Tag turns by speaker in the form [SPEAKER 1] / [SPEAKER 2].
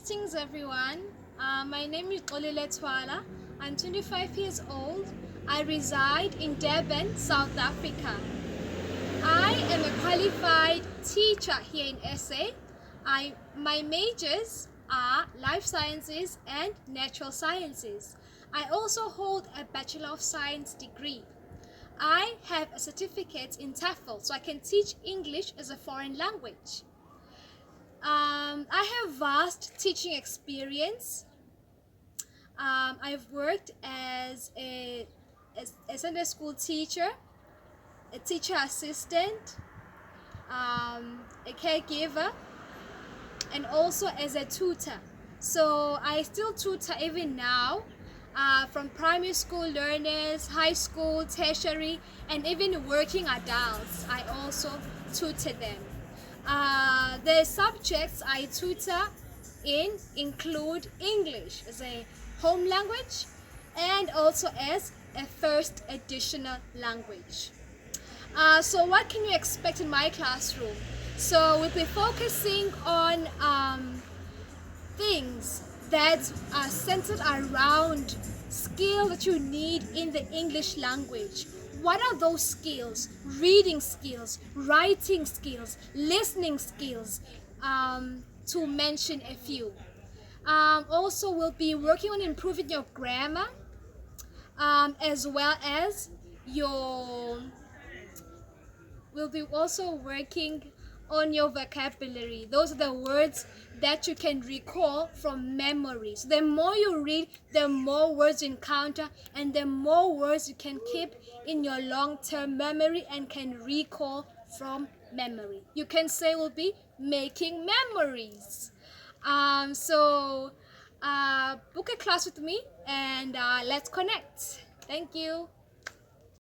[SPEAKER 1] Greetings everyone. My name is Olile Twala. I'm 25 years old. I reside in Durban, South Africa. I am a qualified teacher here in SA. My majors are life sciences and natural sciences. I also hold a Bachelor of Science degree. I have a certificate in TEFL, so I can teach English as a foreign language. I have vast teaching experience. I've worked as a Sunday school teacher, a teacher assistant, a caregiver, and also as a tutor. So I still tutor even now, from primary school learners, high school, tertiary, and even working adults. I also tutor them. The subjects I tutor in include English as a home language and also as a first additional language. So what can you expect in my classroom? So we'll be focusing on things that are centered around skills that you need in the English language. What are those skills? Reading skills, writing skills, listening skills, to mention a few. Also, we'll be working on improving your grammar, as well as we'll be also working on your vocabulary. Those are the words that you can recall from memory. So the more you read, the more words you encounter, and the more words you can keep in your long-term memory and can recall from memory. You can say we'll be making memories. So book a class with me and let's connect. Thank you.